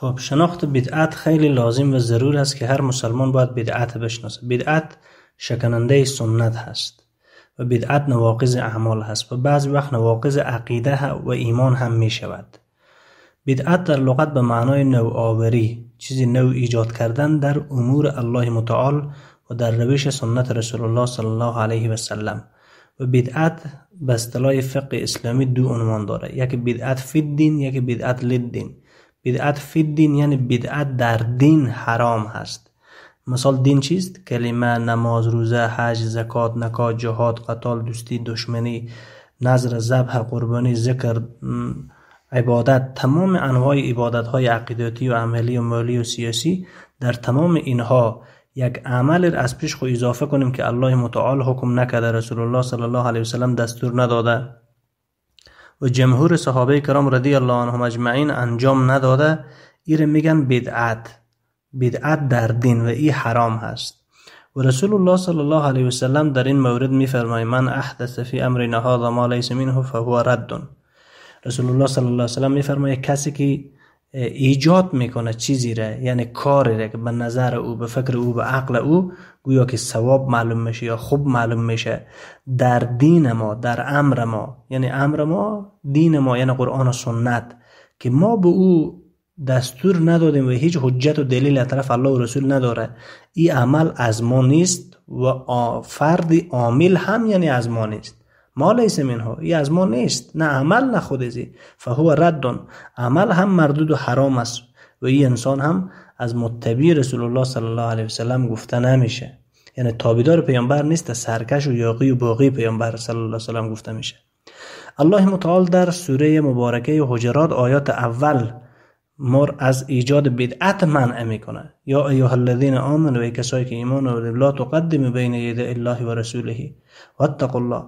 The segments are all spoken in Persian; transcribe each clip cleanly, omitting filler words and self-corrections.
خب شناخت بدعت خیلی لازم و ضرور است که هر مسلمان باید بدعت بشناسه. بدعت شکننده سنت هست و بدعت نواقض اعمال هست و بعضی وقت نواقض عقیده و ایمان هم می شود. بدعت در لغت به معنای نوآوری، چیزی نو ایجاد کردن در امور الله متعال و در روش سنت رسول الله صلی الله علیه و سلم. و بدعت به اصطلاح فقه اسلامی دو عنوان داره، یکی بدعت فی الدین، یکی بدعت للدین. بدعت فی الدین یعنی بدعت در دین حرام هست. مثال دین چیست؟ کلمه، نماز، روزه، حج، زکات، نکاح، جهاد، قتال، دوستی، دشمنی، نذر، ذبح، قربانی، ذکر، عبادت، تمام انواع عبادت های عقیدتی و عملی و مالی و سیاسی. در تمام اینها یک عمل از پیش خو اضافه کنیم که الله متعال حکم نکرده، رسول الله صلی الله علیه و سلم دستور نداده و جمهور صحابه کرام رضی الله عنهم اجمعین انجام نداده، این میگن بدعت. بدعت در دین و این حرام هست. و رسول الله صلی الله علیه و سلم در این مورد میفرماید من احدث فی امرنا هذا ما لیس منه فهو رد. رسول الله صلی الله علیه و سلم میفرماید کسی که ایجاد میکنه چیزی را، یعنی کاری را که به نظر او، به فکر او، به عقل او گویا که ثواب معلوم میشه یا خوب معلوم میشه در دین ما، در امر ما، یعنی امر ما دین ما یعنی قرآن و سنت، که ما به او دستور ندادیم و هیچ حجت و دلیل از طرف الله و رسول نداره، این عمل از ما نیست و فرد عامل هم یعنی از ما نیست. ما لیس منه، این از ما نیست، نه عمل نه خودزی، فهو رد. عمل هم مردود و حرام است و این انسان هم از متبع رسول الله صلی الله علیه و سلم گفته نمیشه، یعنی تابعدار پیامبر نیست، سرکش و یاغی و باغی پیامبر صلی الله علیه و سلم گفته میشه. الله متعال در سوره مبارکه حجرات آیات اول مر از ایجاد بدعت منع میکنه. یا ایها الذین آمنوا، ای کسایی که ایمان آوردید، لا تقدموا بین یدی الله و رسوله واتقوا الله،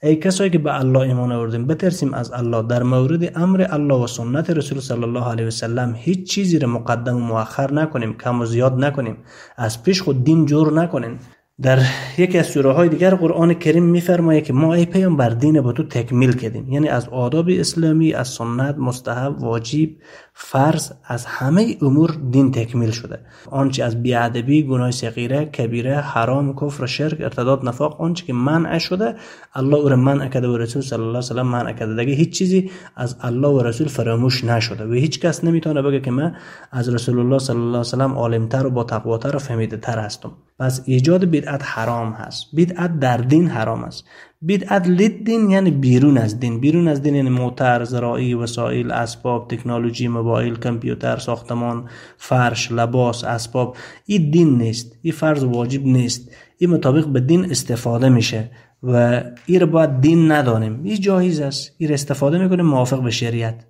ای کسایی که به الله ایمان آوردید بترسیم از الله. در مورد امر الله و سنت رسول صلی الله علیه و سلم هیچ چیزی رو مقدم و مؤخر نکنیم، کم و زیاد نکنیم، از پیش خود دین جور نکنیم. در یکی از سوره های دیگر قرآن کریم میفرماید که ما ای پیامبر دین با تو تکمیل کردیم، یعنی از آداب اسلامی، از سنت، مستحب، واجب، فرض، از همه امور دین تکمیل شده. آنچه از بیادبی، گناه صغیره، کبیره، حرام، کفر، شرک، ارتداد، نفاق، آنچه که منع شده الله او را منع کرده و رسول صلی الله علیه و سلم منع کرده. دیگه هیچ چیزی از الله و رسول فراموش نشده و هیچ کس نمیتونه بگه که من از رسول الله صلی الله علیه و سلم عالمتر و با تقواتر و فهمیده تر هستم. پس ایجاد بدعت حرام هست. بدعت در دین حرام است. بدعت للدین یعنی بیرون از دین. بیرون از دین یعنی موتر، زراعی، وسایل، اسباب، تکنولوژی، موبایل، کامپیوتر، ساختمان، فرش، لباس، اسباب. این دین نیست، این فرض واجب نیست، این مطابق به دین استفاده میشه و این رو باید دین ندانیم. این جایز است، این استفاده میکنیم موافق به شریعت.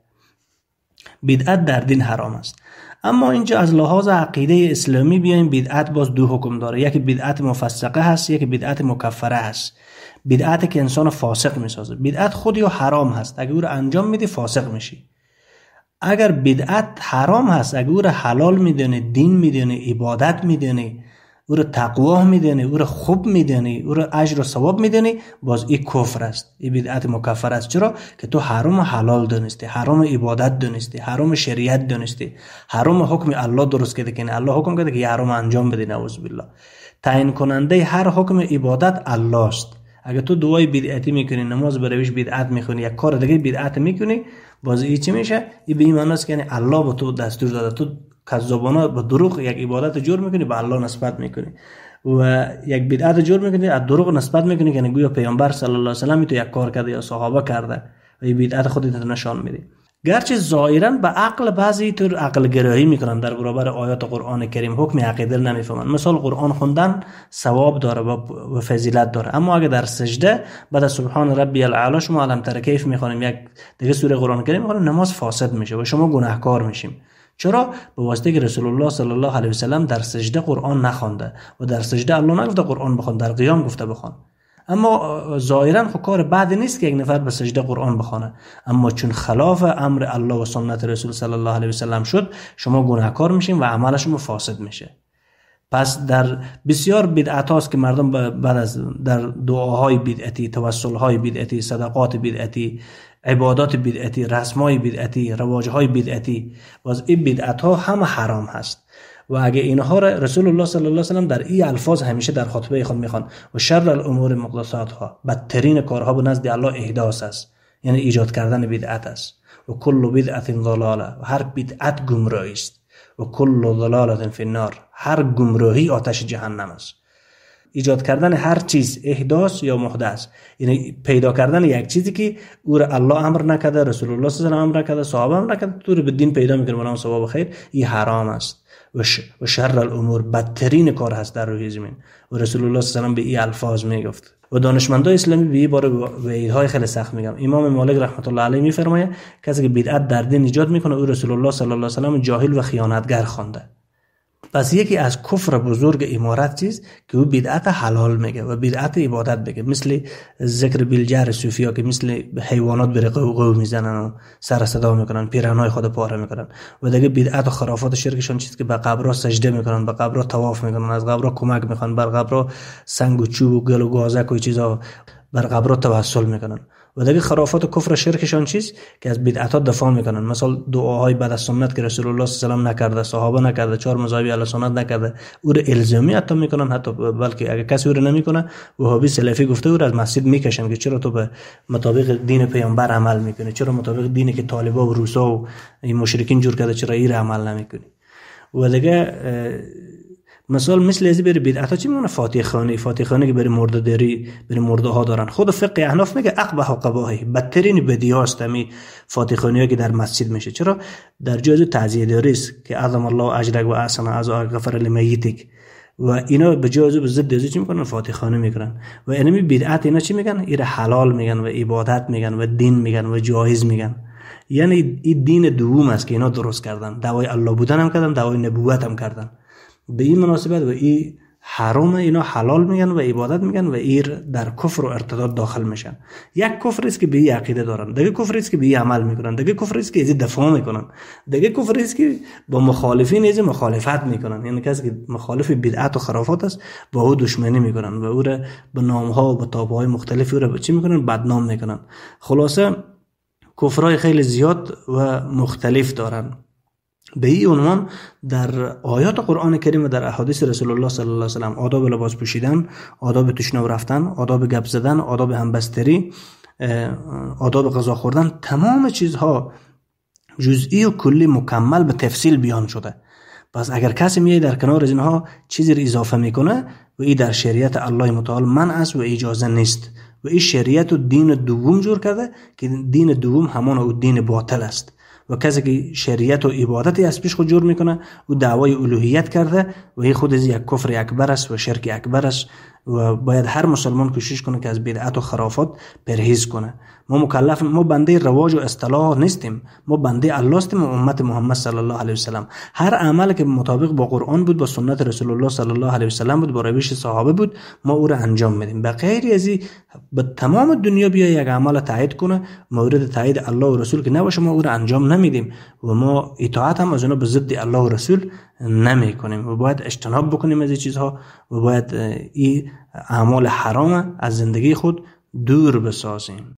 بدعت در دین حرام است. اما اینجا از لحاظ عقیده اسلامی بیایم، بدعت باز دو حکم داره. یکی بدعت مفسقه هست، یکی بدعت مکفره هست. بدعت که انسان فاسق میسازه. بدعت خودی و حرام هست، اگه او رو انجام میدی فاسق میشی. اگر بدعت حرام هست، اگه او رو حلال میدونی، دین میدونی، عبادت میدونی، او رو تقوا میدونی، او رو خوب میدونی، او رو اجر و ثواب میدونی، باز این کفر است، این بدعت مکفر است. چرا؟ که تو حرام حلال دونستی، حرام عبادت دونستی، حرام شریعت دونستی، حرام حکم الله درست کرده که الله حکم کرده که حرام انجام بدی. نعوذ بالله. تعیین کننده هر حکم عبادت الله است. اگه تو دعای بدعتی میکنی، نماز برویش بدعت میخونی، یک کار دیگه بدعت میکنی، باز این چی میشه؟ این به این معنی است که یعنی الله به تو دستور داده، تو کذابانه با دروغ یک عبادت جور میکنی، به الله نسبت میکنی و یک بدعت جور میکنی، از دروغ نسبت میکنی که گویا پیامبر صلی الله علیه و سلم تو یک کار کرده یا صحابه کرده و این بدعت خودت نشان میدی. گرچه ظاهرا به عقل بعضی طور عقل گرایی میکنن در برابر آیات قرآن کریم، حکم عقیده نمیفهمن. مثلا قرآن خوندن ثواب داره و فضیلت داره، اما اگه در سجده بعد سبحان ربی الاعلی شما علم تر کیف میخونیم، یک دیگه سوره قرآن کریم میخونیم، نماز فاسد میشه و شما گناهکار میشیم. چرا؟ به واسطه که رسول الله صلی الله علیه و سلم در سجده قرآن نخوانده و در سجده الله نگفته قرآن بخوان، در قیام گفته بخوان. اما ظاهرا خب کار بد نیست که یک نفر به سجده قرآن بخونه، اما چون خلاف امر الله و سنت رسول صلی الله علیه و سلم شد، شما گناهکار میشین و عمل شما فاسد میشه. پس در بسیار بدعت هاست که مردم بعد از در دعاهای بدعتی، توسلهای بدعتی، صدقات بدعتی، عبادات بدعتی، رسمای بدعتی، رواجهای بدعتی، باز این بدعت ها همه حرام هست. و اگه اینها را رسول الله صلی الله علیه و سلم در این الفاظ همیشه در خطبه خود میخوان و شر الامور محدثاتها، بدترین کارها به نزد الله احداث است، یعنی ایجاد کردن بدعت است. و کل بدعت ضلاله، و هر بدعت گمراهی است. و کل ضلاله فی النار، هر گمراهی آتش جهنم است. ایجاد کردن هر چیز احداث یا محدث، یعنی پیدا کردن یک چیزی که او را الله امر نکرده، رسول الله صلی الله علیه و آله امر نکرده، صحابه امر نکرده، تو رو به دین پیدا میکنه بنام ثواب خیر، این حرام است. و شر الامور، بدترین کار هست در روی زمین. و رسول الله صلی الله علیه و آله به این الفاظ میگفت. و دانشمندان اسلامی به این باره وعیدهای خیلی سخت میگم. امام مالک رحمت الله علیه میفرماید کسی که بدعت در دین ایجاد میکنه او رسول الله صلی الله علیه و آله جاهل و خیانتگر خوانده. پس یکی از کفر بزرگ امارت چیز که او بدعت حلال میگه و بدعت عبادت بگه، مثل ذکر بالجهر صوفیا که مثل حیوانات بره قو میزنن و سر صدا میکنن، پیرهنهای خود پاره میکنن. و دیگه بدعت و خرافات شرکشون چیز که به قبرها سجده میکنن، به قبرها طواف میکنن، از قبرها کمک میخوان، بر قبرها سنگ و چوب و گل و گازک و چیزا بر قبرها توسل میکنن. و دیگه خرافات و کفر شرکشان چیز که از بدعتات دفاع میکنن، مثلا دعاهای بعد از سنت که رسول الله صلی الله علیه و آله نکرده، صحابه نکرده، 4 مذاهب اهل سنت نکرده، او رو الزامی حتی میکنن. حتی بلکه اگه کسی او رو نمیکنه، وهابی سلفی گفته او رو از مسجد میکشن که چرا تو به مطابق دین پیامبر عمل میکنی، چرا مطابق دینی که طالبا و روسا و این مشرکین جور کرده چرا این عمل نمیکنی. و دیگه مثل ازی بری بدعتا چی میمونه؟ فاتحه خانی که بری مرده‌داری، بری مرده ها دارن. خود فقه احناف میگه اقبح و قباحی، بدترین بدیاست می فاتحه خانی که در مسجد میشه. چرا؟ در جایز تعزیه داری است که اعظم الله اجرک و احسن عزا غفر لمیتک، و اینا به جایز به ضد ازی چی میکنن؟ فاتحه خانی میکنن. و اینمی بدعت اینا چی میگن؟ ایره حلال میگن و عبادت میگن و دین میگن و جایز میگن. یعنی این دین دوم است که اینا درست کردن، دعوای الله بودن هم کردن، دعوای نبوت هم کردن. به این مناسبت و این حرام اینا حلال میگن و عبادت میگن و ایر در کفر و ارتداد داخل میشن. یک کفر است که به این عقیده دارن، دیگه کفر است که به این عمل میکنن، دیگه کفر است که از دفاع میکنن، دیگه کفر است که با مخالفین از مخالفت میکنن. یعنی کسی که مخالف بدعت و خرافات است با او دشمنی میکنن و او را به نامها و به تابعهای مختلفی او را چی میکنن؟ بدنام میکنن. خلاصه کفرهای خیلی زیاد و مختلف دارن. به این عنوان در آیات قرآن کریم و در احادیث رسول الله صلی الله علیه و سلم آداب لباس پوشیدن، آداب تشناب رفتن، آداب گپ زدن، آداب همبستری، آداب غذا خوردن، تمام چیزها جزئی و کلی مکمل به تفصیل بیان شده. پس اگر کسی میاد در کنار از اینها چیزی رو اضافه میکنه و این در شریعت الله متعال منع است و اجازه نیست و این شریعت و دین دوم جور کرده که دین دوم همان او دین باطل است. و کسی که شریعت و عبادتی از پیش خود جور میکنه و دعوای الوهیت کرده و این خود از یک کفر اکبر است و شرک اکبر است و باید هر مسلمان کوشش کنه که از بدعت و خرافات پرهیز کنه. ما بنده رواج و اصطلاح نیستیم، ما بنده الله هستیم و امت محمد صلی الله علیه و سلم. هر عمل که مطابق با قرآن بود، با سنت رسول الله صلی الله علیه و سلم بود، با روش صحابه بود، ما او را انجام میدیم. به غیر از این به تمام دنیا بیا یک عمل تایید کنه مورد تایید الله و رسول که نباشه، ما او را انجام نمیدیم و ما اطاعت هم از اونها به ضد الله و رسول نمیکنیم و باید اجتناب بکنیم از این چیزها و باید این اعمال حرام از زندگی خود دور بسازیم.